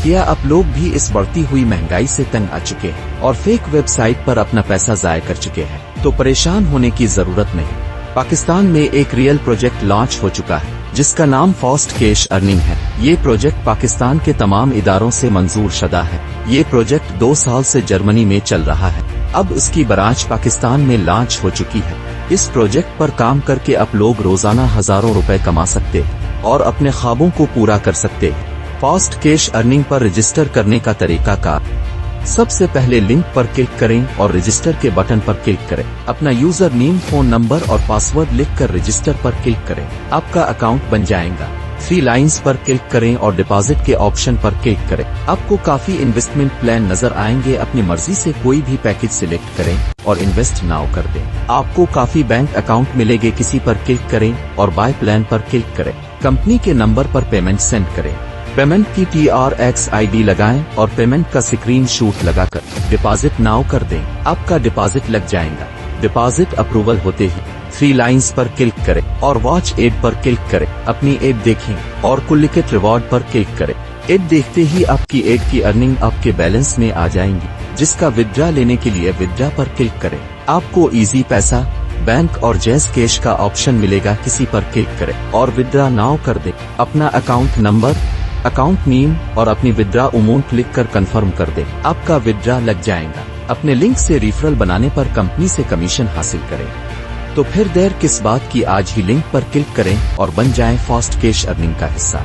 क्या आप लोग भी इस बढ़ती हुई महंगाई से तंग आ चुके हैं और फेक वेबसाइट पर अपना पैसा जाया कर चुके हैं? तो परेशान होने की जरूरत नहीं। पाकिस्तान में एक रियल प्रोजेक्ट लॉन्च हो चुका है जिसका नाम फास्ट कैश अर्निंग है। ये प्रोजेक्ट पाकिस्तान के तमाम इदारों से मंजूर शुदा है। ये प्रोजेक्ट 2 साल से जर्मनी में चल रहा है। अब इसकी ब्रांच पाकिस्तान में लॉन्च हो चुकी है। इस प्रोजेक्ट पर काम करके आप लोग रोजाना हजारों रुपए कमा सकते हैं और अपने ख्वाबों को पूरा कर सकते हैं। Fast cash earning per register करने का तरीकाकार: सबसे पहले लिंक पर क्लिक करें और रजिस्टर के बटन पर क्लिक करें। अपना यूजर नेम, फोन नंबर और पासवर्ड लिखकर रजिस्टर पर क्लिक करें। आपका अकाउंट बन जाएगा। 3 लाइन्स पर क्लिक करें और डिपॉजिट के ऑप्शन पर क्लिक करें। आपको काफी इन्वेस्टमेंट प्लान नजर आएंगे। अपनी मर्जी से कोई भी पैकेज सिलेक्ट करें और इन्वेस्ट नाउ कर दें। आपको काफी बैंक अकाउंट मिलेंगे। किसी पर क्लिक करें और बाय प्लान पर क्लिक करें। कंपनी के नंबर पर पेमेंट सेंड करें। पेमेंट की TRX ID लगाएं और पेमेंट का स्क्रीनशॉट लगाकर डिपॉजिट नाउ कर दें। आपका डिपॉजिट लग जाएगा। डिपॉजिट अप्रूवल होते ही 3 लाइन्स पर क्लिक करें और वॉच एड पर क्लिक करें। अपनी एड देखें और कुलिकेट रिवॉर्ड पर क्लिक करें। एड देखते ही आपकी एड की अर्निंग आपके बैलेंस में आ जाएंगी, जिसका विड्रा लेने के लिए विड्रा पर क्लिक करें। आपको इजी पैसा, बैंक और जैज कैश का ऑप्शन मिलेगा। किसी पर क्लिक करें और विड्रा नाउ कर दें। अपना अकाउंट नंबर, अकाउंट नेम और अपनी विड्रा अमाउंट लिख कर कन्फर्म कर दें। आपका विड्रा लग जाएगा। अपने लिंक से रेफरल बनाने पर कंपनी से कमीशन हासिल करें। तो फिर देर किस बात की, आज ही लिंक पर क्लिक करें और बन जाएं फास्ट कैश अर्निंग का हिस्सा।